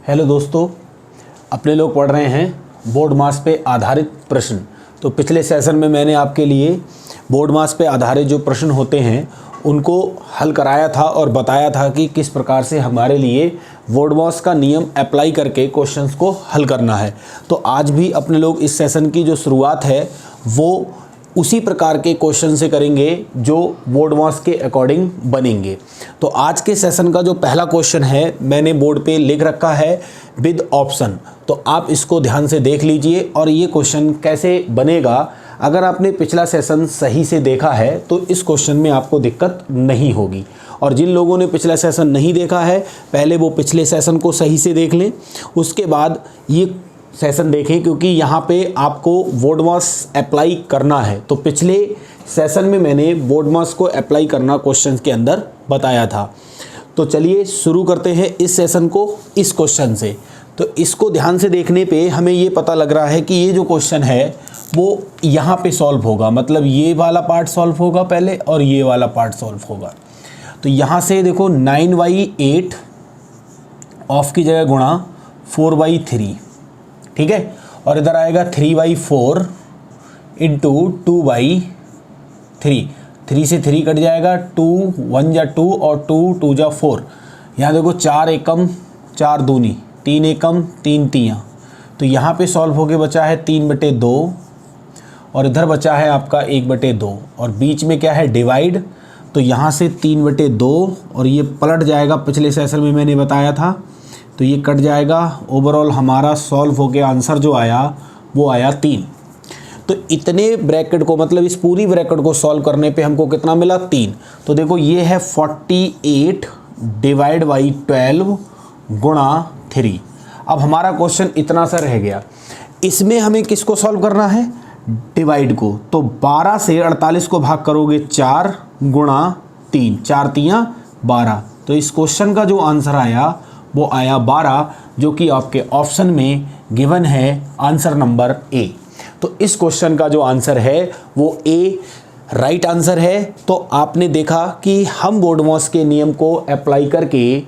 Hello दोस्तों, अपने लोग पढ़ रहे हैं बोर्ड मास पे आधारित प्रश्न। तो पिछले सेशन में मैंने आपके लिए बोर्ड मास पे आधारित जो प्रश्न होते हैं उनको हल कराया था और बताया था कि किस प्रकार से हमारे लिए बोर्ड मास का नियम अप्लाई करके क्वेश्चंस को हल करना है। तो आज भी अपने लोग इस सेशन की जो शुरुआत है वो उसी प्रकार के क्वेश्चन से करेंगे जो बोर्ड मास के अकॉर्डिंग बनेंगे। तो आज के सेशन का जो पहला क्वेश्चन है मैंने बोर्ड पे लिख रखा है विद ऑप्शन। तो आप इसको ध्यान से देख लीजिए और ये क्वेश्चन कैसे बनेगा। अगर आपने पिछला सेशन सही से देखा है तो इस क्वेश्चन में आपको दिक्कत नहीं होगी, और जिन लोगों ने पिछला सेशन नहीं देखा है पहले वो पिछले सेशन को सही से देख लें, उसके बाद ये सेशन देखें, क्योंकि यहाँ पे आपको बोर्ड मास अप्लाई करना है। तो पिछले सेशन में मैंने बोर्ड मास को अप्लाई करना क्वेश्चन के अंदर बताया था। तो चलिए शुरू करते हैं इस सेशन को इस क्वेश्चन से। तो इसको ध्यान से देखने पे हमें ये पता लग रहा है कि ये जो क्वेश्चन है वो यहाँ पे सॉल्व होगा, मतलब ये वाला पार्ट सॉल्व होगा पहले और ये वाला पार्ट सॉल्व होगा। तो यहाँ से देखो 9/8 ऑफ की जगह गुणा 4/3, ठीक है, और इधर आएगा 3/4 इंटू 2/3। 3 से 3 कट जाएगा, 2 1 जा 2 और 2 2 जा 4। यहाँ देखो 4 एकम 4 दूनी, 3 एकम 3 तियाँ। तो यहाँ पे सॉल्व होके बचा है 3/2 और इधर बचा है आपका 1/2 और बीच में क्या है डिवाइड। तो यहाँ से 3/2 और ये पलट जाएगा, पिछले सेशन में मैंने बताया था। तो ये कट जाएगा, ओवरऑल हमारा सॉल्व हो गया, आंसर जो आया वो आया 3। तो इतने ब्रैकेट को, मतलब इस पूरी ब्रैकेट को सॉल्व करने पे हमको कितना मिला 3। तो देखो ये है 48 डिवाइड बाई 12 गुणा 3। अब हमारा क्वेश्चन इतना सा रह गया, इसमें हमें किसको सॉल्व करना है, डिवाइड को। तो 12 से 48 को भाग करोगे 4 गुणा 3, 4 तियाँ 12। तो इस क्वेश्चन का जो आंसर आया वो आया 12, जो कि आपके ऑप्शन में गिवन है आंसर नंबर ए। तो इस क्वेश्चन का जो आंसर है वो ए राइट आंसर है। तो आपने देखा कि हम बोर्ड मास के नियम को अप्लाई करके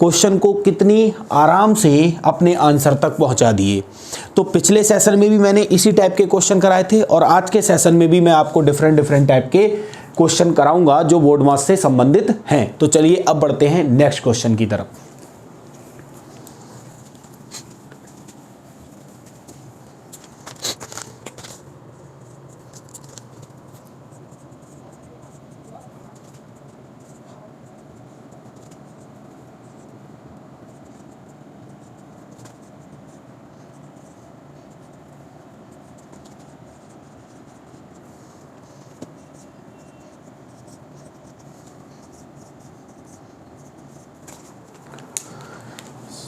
क्वेश्चन को कितनी आराम से अपने आंसर तक पहुंचा दिए। तो पिछले सेशन में भी मैंने इसी टाइप के क्वेश्चन कराए थे और आज के सेशन में भी मैं आपको डिफरेंट टाइप के क्वेश्चन कराऊंगा जो बोर्ड मास से संबंधित हैं। तो चलिए अब बढ़ते हैं नेक्स्ट क्वेश्चन की तरफ।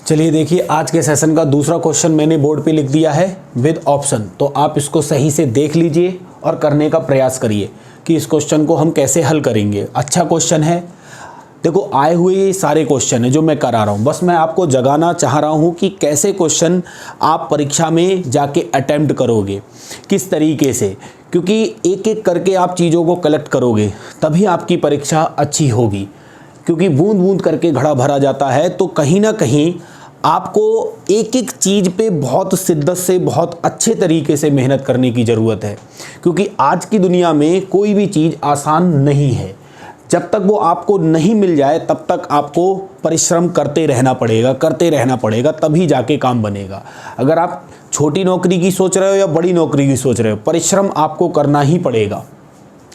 चलिए देखिए, आज के सेशन का दूसरा क्वेश्चन मैंने बोर्ड पे लिख दिया है विद ऑप्शन। तो आप इसको सही से देख लीजिए और करने का प्रयास करिए कि इस क्वेश्चन को हम कैसे हल करेंगे। अच्छा क्वेश्चन है। देखो आए हुए ये सारे क्वेश्चन है जो मैं करा रहा हूँ, बस मैं आपको जगाना चाह रहा हूँ कि कैसे क्वेश्चन आप परीक्षा में जाके अटेम्प्ट करोगे, किस तरीके से, क्योंकि एक एक करके आप चीज़ों को कलेक्ट करोगे तभी आपकी परीक्षा अच्छी होगी। क्योंकि बूंद बूंद करके घड़ा भरा जाता है, तो कहीं ना कहीं आपको एक एक चीज़ पे बहुत शिद्दत से, बहुत अच्छे तरीके से मेहनत करने की ज़रूरत है। क्योंकि आज की दुनिया में कोई भी चीज़ आसान नहीं है। जब तक वो आपको नहीं मिल जाए तब तक आपको परिश्रम करते रहना पड़ेगा, तभी जाके काम बनेगा। अगर आप छोटी नौकरी की सोच रहे हो या बड़ी नौकरी की सोच रहे हो, परिश्रम आपको करना ही पड़ेगा।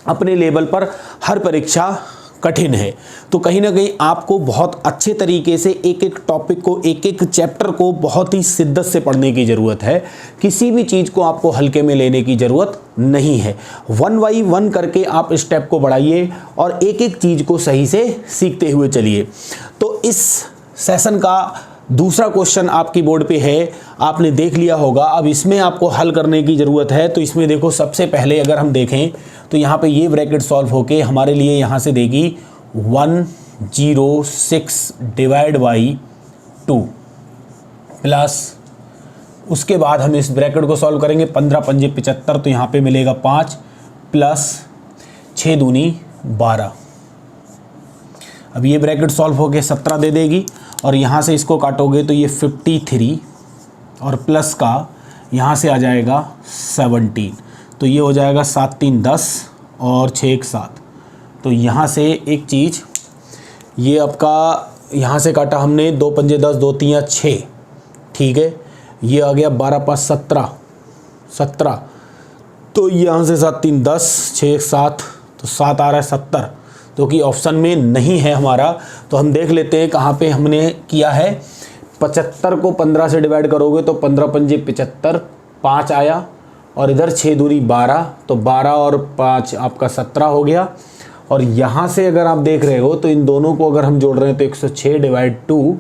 अपने लेवल पर हर परीक्षा कठिन है, तो कहीं ना कहीं आपको बहुत अच्छे तरीके से एक एक टॉपिक को, एक एक चैप्टर को बहुत ही शिद्दत से पढ़ने की ज़रूरत है। किसी भी चीज़ को आपको हल्के में लेने की ज़रूरत नहीं है। 1 बाई 1 करके आप स्टेप को बढ़ाइए और एक एक चीज़ को सही से सीखते हुए चलिए। तो इस सेशन का दूसरा क्वेश्चन आपकी बोर्ड पे है, आपने देख लिया होगा। अब इसमें आपको हल करने की ज़रूरत है। तो इसमें देखो, सबसे पहले अगर हम देखें तो यहाँ पे ये ब्रैकेट सॉल्व होके हमारे लिए यहाँ से देगी 106 डिवाइड बाई 2 प्लस, उसके बाद हम इस ब्रैकेट को सॉल्व करेंगे 15 पंजे 75, तो यहाँ पे मिलेगा 5 प्लस 6 दूनी 12। अब ये ब्रैकेट सॉल्व होके 17 दे देगी और यहाँ से इसको काटोगे तो ये 53 और प्लस का यहाँ से आ जाएगा 17, तो ये हो जाएगा 7 3 10 और 6 1 7। तो यहाँ से एक चीज़, ये आपका यहाँ से काटा हमने 2 पंजे 10 2 3 6, ठीक है, ये आ गया 12 5 17, तो यहाँ से 7 3 10 6 1 7, तो 7 आ रहा है 70, जो कि ऑप्शन में नहीं है हमारा। तो हम देख लेते हैं कहाँ पे हमने किया है। 75 को 15 से डिवाइड करोगे तो 15 पंजे 75, 5 आया, और इधर 6 दूरी 12, तो 12 और 5 आपका 17 हो गया। और यहाँ से अगर आप देख रहे हो तो इन दोनों को अगर हम जोड़ रहे हैं तो 106 डिवाइड 2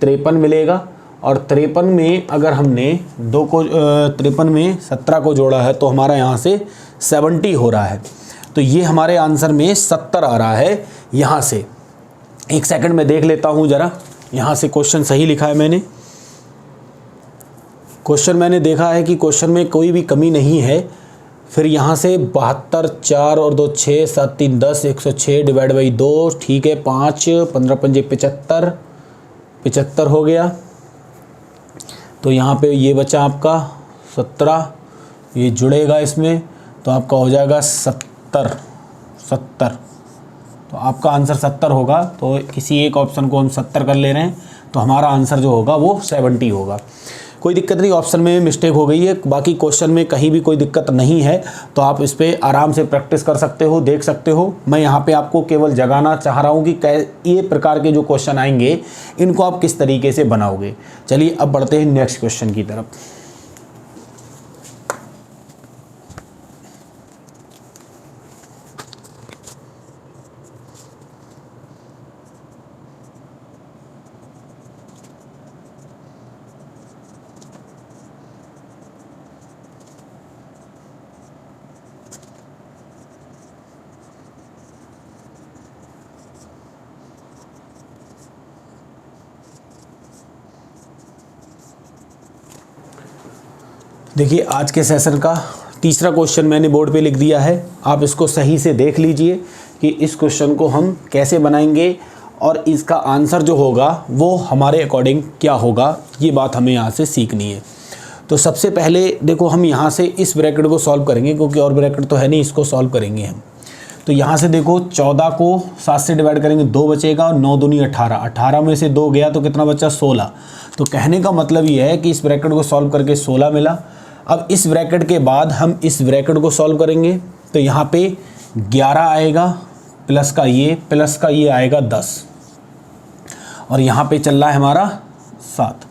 53 मिलेगा, और 53 में अगर हमने 53 में 17 को जोड़ा है तो हमारा यहाँ से 70 हो रहा है। तो ये हमारे आंसर में 70 आ रहा है यहाँ से। एक सेकंड में देख लेता हूँ ज़रा, यहाँ से क्वेश्चन सही लिखा है मैंने। क्वेश्चन मैंने देखा है कि क्वेश्चन में कोई भी कमी नहीं है। फिर यहाँ से 72 4 और 2 6 7 3 10 106 डिवाइड बाई 2, ठीक है, 5 15 पंजे 75 हो गया। तो यहाँ पे ये बचा आपका 17, ये जुड़ेगा इसमें तो आपका हो जाएगा 70। तो आपका आंसर 70 होगा। तो किसी एक ऑप्शन को हम 70 कर ले रहे हैं, तो हमारा आंसर जो होगा वो 70 होगा। कोई दिक्कत नहीं, ऑप्शन में मिस्टेक हो गई है, बाकी क्वेश्चन में कहीं भी कोई दिक्कत नहीं है। तो आप इस पर आराम से प्रैक्टिस कर सकते हो, देख सकते हो। मैं यहाँ पे आपको केवल जगाना चाह रहा हूँ कि ये प्रकार के जो क्वेश्चन आएंगे इनको आप किस तरीके से बनाओगे। चलिए अब बढ़ते हैं नेक्स्ट क्वेश्चन की तरफ। देखिए आज के सेशन का तीसरा क्वेश्चन मैंने बोर्ड पे लिख दिया है। आप इसको सही से देख लीजिए कि इस क्वेश्चन को हम कैसे बनाएंगे और इसका आंसर जो होगा वो हमारे अकॉर्डिंग क्या होगा, ये बात हमें यहाँ से सीखनी है। तो सबसे पहले देखो हम यहाँ से इस ब्रैकेट को सॉल्व करेंगे, क्योंकि और ब्रैकेट तो है नहीं, इसको सॉल्व करेंगे हम। तो यहाँ से देखो 14 को 7 से डिवाइड करेंगे 2 बचेगा, और 9 दूनी 18, 18 में से 2 गया तो कितना बचा 16। तो कहने का मतलब ये है कि इस ब्रैकेट को सॉल्व करके 16 मिला। अब इस ब्रैकेट के बाद हम इस ब्रैकेट को सॉल्व करेंगे तो यहाँ पे 11 आएगा, प्लस का ये आएगा 10, और यहाँ पे चल रहा है हमारा 7।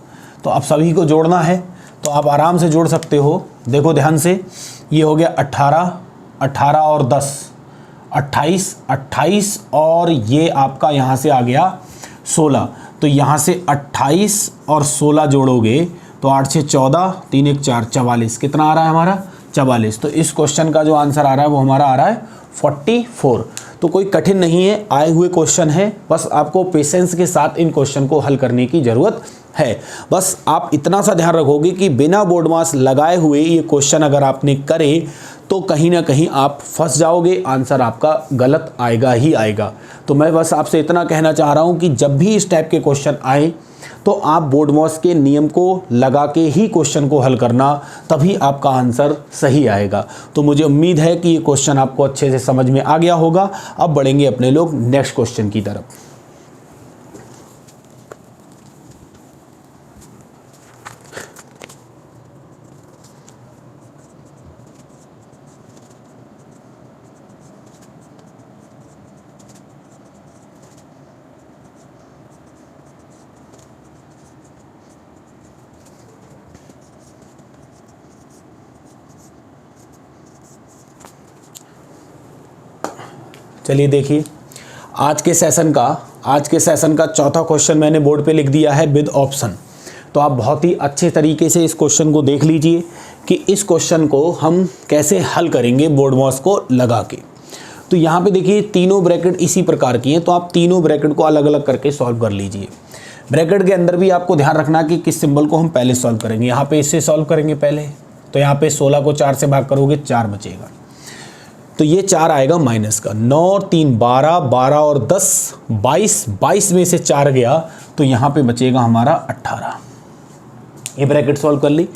तो अब सभी को जोड़ना है तो आप आराम से जोड़ सकते हो। देखो ध्यान से, ये हो गया 18 और 10 28 और ये आपका यहाँ से आ गया 16। तो यहाँ से 28 और 16 जोड़ोगे तो 8 6 14 3 1 4 44, कितना आ रहा है हमारा 44। तो इस क्वेश्चन का जो आंसर आ रहा है वो हमारा आ रहा है 44। तो कोई कठिन नहीं है, आए हुए क्वेश्चन है, बस आपको पेशेंस के साथ इन क्वेश्चन को हल करने की ज़रूरत है। बस आप इतना सा ध्यान रखोगे कि बिना बोर्ड मार्क्स लगाए हुए ये क्वेश्चन अगर आपने करे तो कहीं ना कहीं आप फंस जाओगे, आंसर आपका गलत आएगा ही आएगा। तो मैं बस आपसे इतना कहना चाह रहा हूँ कि जब भी इस टाइप के क्वेश्चन आए तो आप बोर्ड मार्क्स के नियम को लगा के ही क्वेश्चन को हल करना, तभी आपका आंसर सही आएगा। तो मुझे उम्मीद है कि ये क्वेश्चन आपको अच्छे से समझ में आ गया होगा। अब बढ़ेंगे अपने लोग नेक्स्ट क्वेश्चन की तरफ। चलिए देखिए आज के सेशन का चौथा क्वेश्चन मैंने बोर्ड पे लिख दिया है विद ऑप्शन। तो आप बहुत ही अच्छे तरीके से इस क्वेश्चन को देख लीजिए कि इस क्वेश्चन को हम कैसे हल करेंगे बोर्ड मार्क्स को लगा के। तो यहाँ पे देखिए तीनों ब्रैकेट इसी प्रकार की हैं, तो आप तीनों ब्रैकेट को अलग अलग करके सॉल्व कर लीजिए। ब्रैकेट के अंदर भी आपको ध्यान रखना कि किस सिंबल को हम पहले सॉल्व करेंगे। यहाँ पे इससे सॉल्व करेंगे पहले, तो यहाँ पे 16 को 4 से भाग करोगे 4 बचेगा, तो ये 4 आएगा माइनस का, 9 और 3 12, 12 और 10 22, 22 में से 4 गया तो यहाँ पे बचेगा हमारा 18। ये ब्रैकेट सॉल्व कर ली।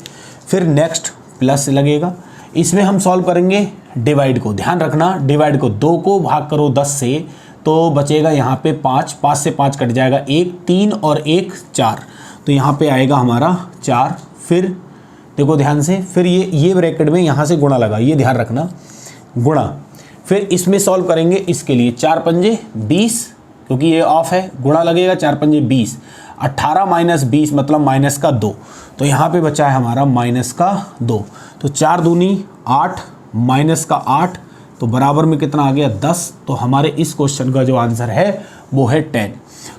फिर नेक्स्ट प्लस लगेगा, इसमें हम सॉल्व करेंगे डिवाइड को। ध्यान रखना, डिवाइड को 2 को भाग करो 10 से तो बचेगा यहाँ पे 5, 5 से 5 कट जाएगा 1, 3 और 1 4, तो यहाँ पे आएगा हमारा 4। फिर देखो ध्यान से, फिर ये ब्रैकेट में यहाँ से गुणा लगा, ये ध्यान रखना, गुणा। फिर इसमें सॉल्व करेंगे इसके लिए, 4 पंजे 20, क्योंकि ये ऑफ है, गुणा लगेगा 4 पंजे 20, 18 माइनस 20 मतलब माइनस का 2, तो यहाँ पे बचा है हमारा माइनस का 2। तो 4 दूनी 8 माइनस का 8, तो बराबर में कितना आ गया 10। तो हमारे इस क्वेश्चन का जो आंसर है वो है 10।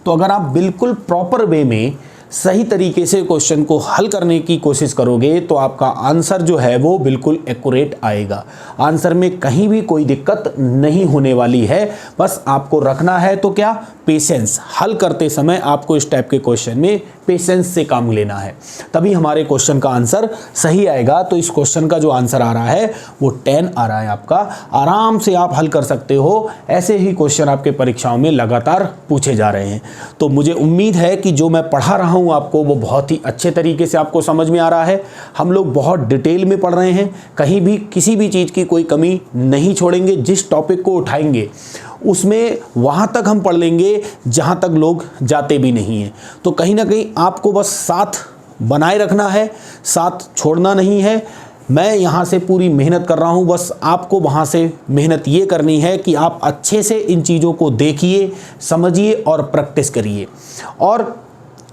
तो अगर आप बिल्कुल प्रॉपर वे में सही तरीके से क्वेश्चन को हल करने की कोशिश करोगे तो आपका आंसर जो है वो बिल्कुल एक्यूरेट आएगा। आंसर में कहीं भी कोई दिक्कत नहीं होने वाली है। बस आपको रखना है तो क्या, पेशेंस। हल करते समय आपको इस टाइप के क्वेश्चन में पेशेंस से काम लेना है, तभी हमारे क्वेश्चन का आंसर सही आएगा। तो इस क्वेश्चन का जो आंसर आ रहा है वो 10 आ रहा है आपका। आराम से आप हल कर सकते हो। ऐसे ही क्वेश्चन आपके परीक्षाओं में लगातार पूछे जा रहे हैं। तो मुझे उम्मीद है कि जो मैं पढ़ा रहा हूँ आपको वो बहुत ही अच्छे तरीके से आपको समझ में आ रहा है। हम लोग बहुत डिटेल में पढ़ रहे हैं, कहीं भी किसी भी चीज़ की कोई कमी नहीं छोड़ेंगे। जिस टॉपिक को उठाएंगे उसमें वहाँ तक हम पढ़ लेंगे जहाँ तक लोग जाते भी नहीं हैं। तो कहीं ना कहीं आपको बस साथ बनाए रखना है, साथ छोड़ना नहीं है। मैं यहाँ से पूरी मेहनत कर रहा हूँ, बस आपको वहाँ से मेहनत ये करनी है कि आप अच्छे से इन चीज़ों को देखिए, समझिए और प्रैक्टिस करिए, और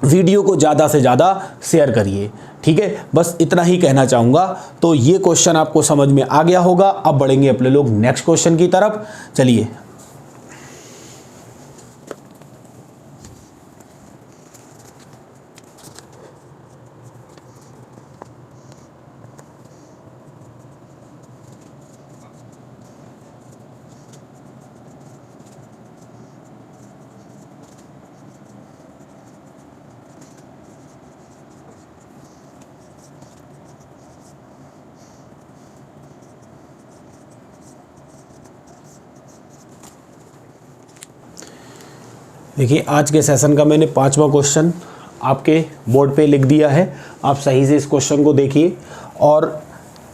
वीडियो को ज़्यादा से ज़्यादा शेयर करिए। ठीक है, बस इतना ही कहना चाहूँगा। तो ये क्वेश्चन आपको समझ में आ गया होगा। अब बढ़ेंगे अपने लोग नेक्स्ट क्वेश्चन की तरफ। चलिए, देखिए आज के सेशन का मैंने 5वां क्वेश्चन आपके बोर्ड पे लिख दिया है। आप सही से इस क्वेश्चन को देखिए और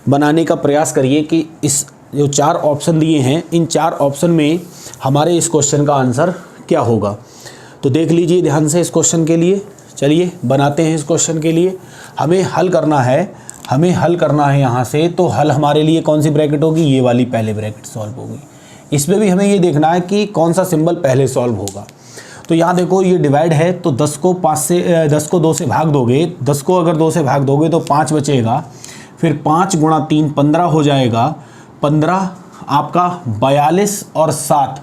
बनाने का प्रयास करिए कि इस जो 4 ऑप्शन दिए हैं, इन 4 ऑप्शन में हमारे इस क्वेश्चन का आंसर क्या होगा। तो देख लीजिए ध्यान से इस क्वेश्चन के लिए। चलिए बनाते हैं इस क्वेश्चन के लिए। हमें हल करना है यहाँ से। तो हल हमारे लिए कौन सी ब्रैकेट होगी, ये वाली पहले ब्रैकेट सॉल्व होगी। इसमें भी हमें ये देखना है कि कौन सा सिंबल पहले सॉल्व होगा। तो यहाँ देखो ये डिवाइड है, तो 10 को 2 से भाग दोगे, 10 को अगर 2 से भाग दोगे तो 5 बचेगा। फिर 5 गुणा 3 15 हो जाएगा। 15 आपका 42 और 7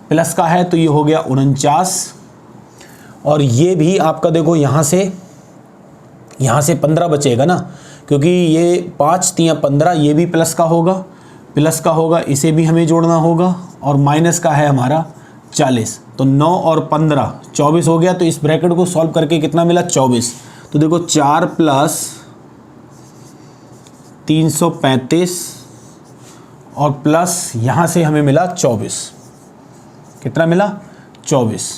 प्लस का है तो ये हो गया 49। और ये भी आपका देखो यहाँ से 15 बचेगा ना, क्योंकि ये 5 3 15, ये भी प्लस का होगा, इसे भी हमें जोड़ना होगा। और माइनस का है हमारा 40, तो 9 और 15 24 हो गया। तो इस ब्रैकेट को सॉल्व करके कितना मिला 24। तो देखो 4 प्लस 335 और प्लस यहाँ से हमें मिला 24। कितना मिला 24।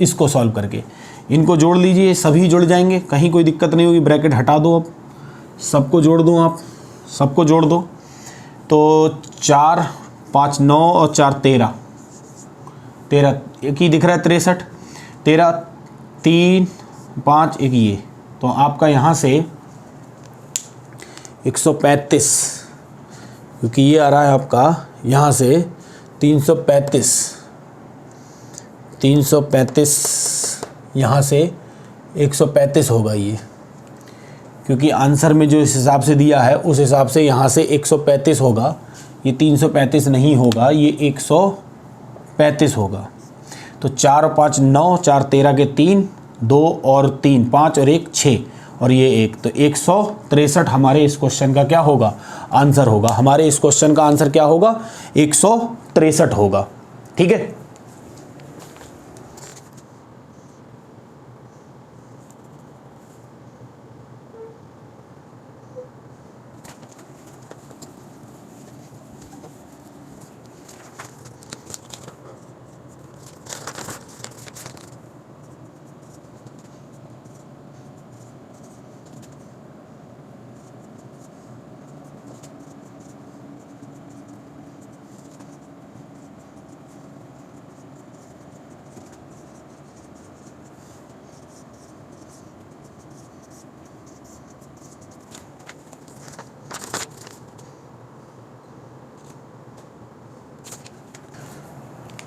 इसको सॉल्व करके इनको जोड़ लीजिए, सभी जुड़ जाएंगे, कहीं कोई दिक्कत नहीं होगी। ब्रैकेट हटा दो, अब सबको जोड़ दो, आप सबको जोड़ दो। तो 4 5 9 और 4 13 एक ही दिख रहा है 63, 13 3 5 1 ये। तो आपका यहाँ से 135, क्योंकि ये आ रहा है आपका यहाँ से 335 यहाँ से 135 होगा ये, क्योंकि आंसर में जो इस हिसाब से दिया है उस हिसाब से यहाँ से 135 होगा। ये 335 नहीं होगा, ये 135 होगा। तो 4 और 5 9, 4 13 के 3, 2 और 3 5 और 1 6 और ये 1, तो 163 हमारे इस क्वेश्चन का क्या होगा, आंसर होगा। हमारे इस क्वेश्चन का आंसर क्या होगा, 163 होगा। ठीक है।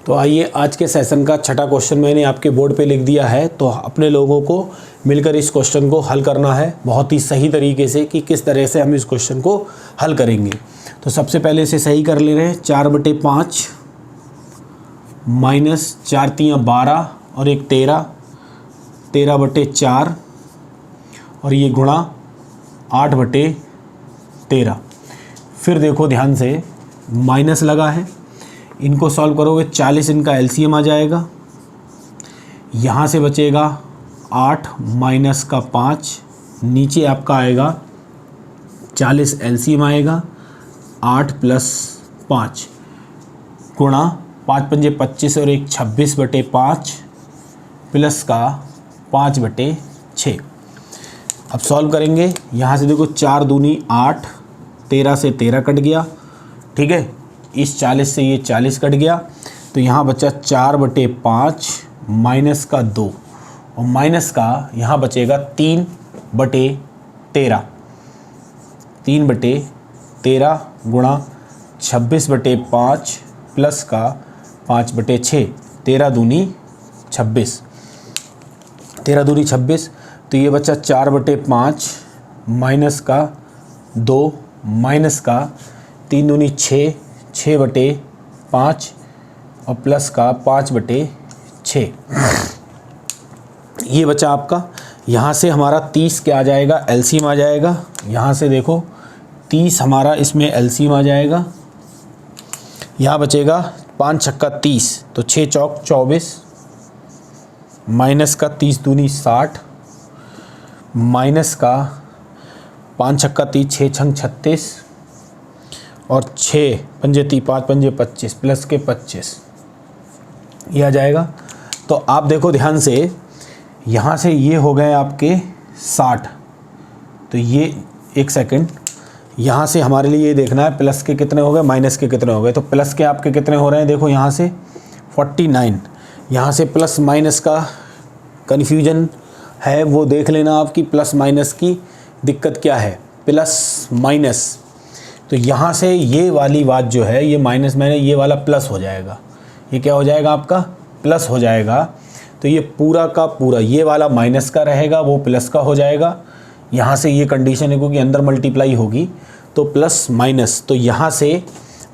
तो आइए आज के सेशन का छठा क्वेश्चन मैंने आपके बोर्ड पे लिख दिया है। तो अपने लोगों को मिलकर इस क्वेश्चन को हल करना है बहुत ही सही तरीके से कि किस तरह से हम इस क्वेश्चन को हल करेंगे। तो सबसे पहले इसे सही कर ले रहे हैं। 4/5 माइनस 4 तियाँ 12 और एक 13, 13/4 और ये गुणा 8/13। फिर देखो ध्यान से माइनस लगा है, इनको सॉल्व करोगे 40 इनका एलसीएम आ जाएगा। यहाँ से बचेगा 8 माइनस का 5, नीचे आपका आएगा 40 एलसीएम आएगा 8 प्लस 5 गुणा 5 पंजे 25 और एक 26/5 प्लस का 5/6। अब सॉल्व करेंगे। यहाँ से देखो 4 दूनी 8, 13 से 13 कट गया, ठीक है। इस 40 से ये 40 कट गया, तो यहाँ बचा 4/5 माइनस का 2 और माइनस का यहाँ बचेगा 3/13। 3/13 गुणा 26/5 प्लस का 5/6। 13 दूनी 26, 13 दूनी 26, तो ये बचा 4/5 माइनस का 2 माइनस का 3 दूनी 6, 6/5 और प्लस का 5/6। ये बचा आपका। यहाँ से हमारा 30 क्या आ जाएगा, एलसीएम आ जाएगा। यहाँ से देखो 30 हमारा इसमें एलसीएम आ जाएगा। यहाँ बचेगा 5 छक्का 30, तो 6 चौक 24 माइनस का 30 दूनी 60 माइनस का 5 छक्का 30, 6 छंग 36 और 6 पंजे 30, 5 पंजे 25 प्लस के 25 ये आ जाएगा। तो आप देखो ध्यान से, यहाँ से ये हो गए आपके 60, तो ये एक सेकंड, यहाँ से हमारे लिए ये देखना है प्लस के कितने हो गए माइनस के कितने हो गए। तो प्लस के आपके कितने हो रहे हैं, देखो यहाँ से 49, यहाँ से प्लस माइनस का कन्फ्यूजन है वो देख लेना आपकी, प्लस माइनस की दिक्कत क्या है, प्लस माइनस। तो यहाँ से ये वाली बात जो है ये माइनस मैंने ये वाला प्लस हो जाएगा, ये क्या हो जाएगा आपका प्लस हो जाएगा। तो ये पूरा का पूरा ये वाला माइनस का रहेगा, वो प्लस का हो जाएगा। यहाँ से ये कंडीशन है क्योंकि अंदर मल्टीप्लाई होगी तो प्लस माइनस, तो यहाँ से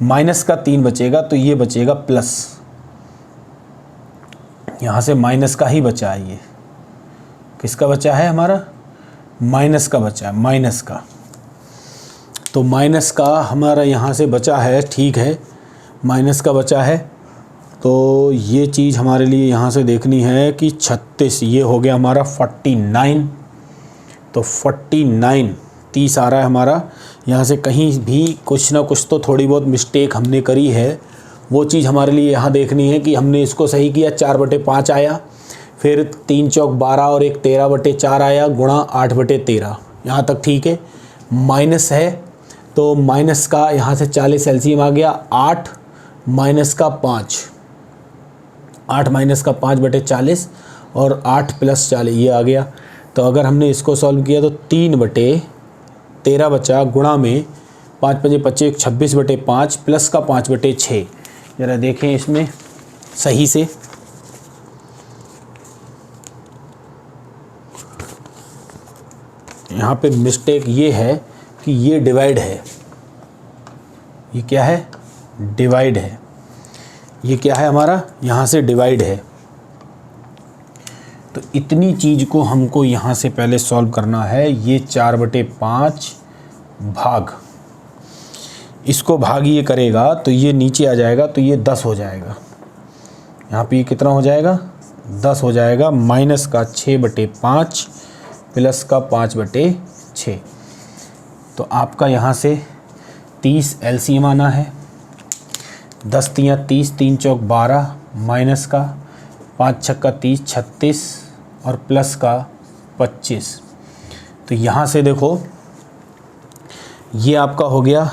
माइनस का 3 बचेगा, तो ये बचेगा प्लस। यहाँ से माइनस का ही बचा है, ये किसका बचा है हमारा, माइनस का बचा है, माइनस का। तो माइनस का हमारा यहाँ से बचा है, ठीक है, माइनस का बचा है। तो ये चीज़ हमारे लिए यहाँ से देखनी है कि 36 ये हो गया हमारा 49, तो 49 30 आ रहा है हमारा। यहाँ से कहीं भी कुछ ना कुछ तो थोड़ी बहुत मिस्टेक हमने करी है, वो चीज़ हमारे लिए यहाँ देखनी है कि हमने इसको सही किया। 4/5 आया, फिर 3 चौक 12 और एक 13/4 आया गुणा 8/13, यहाँ तक ठीक है। माइनस है तो माइनस का यहाँ से 40 एलसीएम आ गया, 8 माइनस का 5, 8 माइनस का 5/40 और 8 प्लस 40 ये आ गया। तो अगर हमने इसको सॉल्व किया तो 3/13 बचा गुणा में 5 पंजे 25, 26/5 प्लस का 5/6। ज़रा देखें इसमें सही से, यहाँ पे मिस्टेक ये है कि ये डिवाइड है, ये क्या है, डिवाइड है। ये क्या है हमारा, यहाँ से डिवाइड है। तो इतनी चीज़ को हमको यहाँ से पहले सॉल्व करना है। ये 4/5 भाग, इसको भाग ये करेगा तो ये नीचे आ जाएगा, तो ये 10 हो जाएगा। यहाँ पे ये कितना हो जाएगा, 10 हो जाएगा। माइनस का 6/5 प्लस का 5/6। तो आपका यहाँ से 30 एलसीएम आना है। 10 तियाँ 30, 3 चौक 12 माइनस का 5 छक्का 30, 36 और प्लस का 25। तो यहाँ से देखो ये आपका हो गया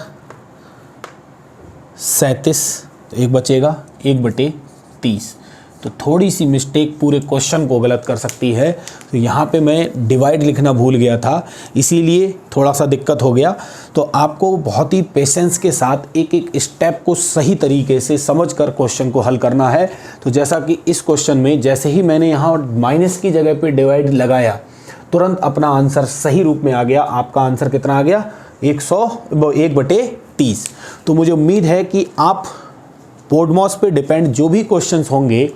37, तो एक बचेगा 1/30। तो थोड़ी सी मिस्टेक पूरे क्वेश्चन को गलत कर सकती है। तो यहाँ पे मैं डिवाइड लिखना भूल गया था, इसीलिए थोड़ा सा दिक्कत हो गया। तो आपको बहुत ही पेशेंस के साथ एक एक स्टेप को सही तरीके से समझकर क्वेश्चन को हल करना है। तो जैसा कि इस क्वेश्चन में जैसे ही मैंने यहाँ माइनस की जगह पे डिवाइड लगाया, तुरंत अपना आंसर सही रूप में आ गया। आपका आंसर कितना आ गया? 1/30। तो मुझे उम्मीद है कि आप बोर्डमॉस पे डिपेंड जो भी क्वेश्चंस होंगे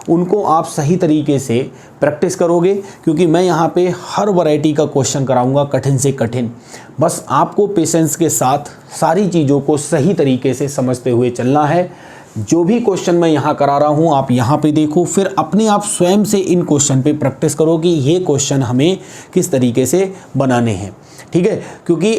उनको आप सही तरीके से प्रैक्टिस करोगे, क्योंकि मैं यहाँ पे हर वैरायटी का क्वेश्चन कराऊंगा, कठिन से कठिन। बस आपको पेशेंस के साथ सारी चीज़ों को सही तरीके से समझते हुए चलना है। जो भी क्वेश्चन मैं यहाँ करा रहा हूँ आप यहाँ पे देखो, फिर अपने आप स्वयं से इन क्वेश्चन पे प्रैक्टिस करो कि ये क्वेश्चन हमें किस तरीके से बनाने हैं, ठीक है। क्योंकि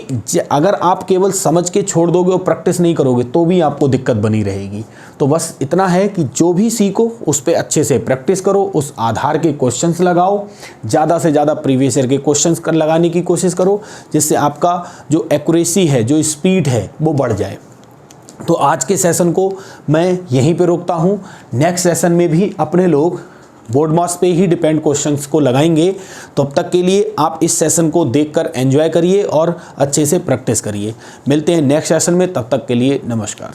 अगर आप केवल समझ के छोड़ दोगे और प्रैक्टिस नहीं करोगे तो भी आपको दिक्कत बनी रहेगी। तो बस इतना है कि जो भी सीखो उस पर अच्छे से प्रैक्टिस करो, उस आधार के क्वेश्चंस लगाओ, ज़्यादा से ज़्यादा प्रीवियस ईयर के क्वेश्चंस लगाने की कोशिश करो, जिससे आपका जो एक्यूरेसी है, जो स्पीड है वो बढ़ जाए। तो आज के सेशन को मैं यहीं पे रोकता हूँ। नेक्स्ट सेशन में भी अपने लोग बोर्डमॉस पे ही डिपेंड क्वेश्चंस को लगाएंगे। तो अब तक के लिए आप इस सेशन को देखकर एंजॉय करिए और अच्छे से प्रैक्टिस करिए। मिलते हैं नेक्स्ट सेशन में, तब तक के लिए नमस्कार।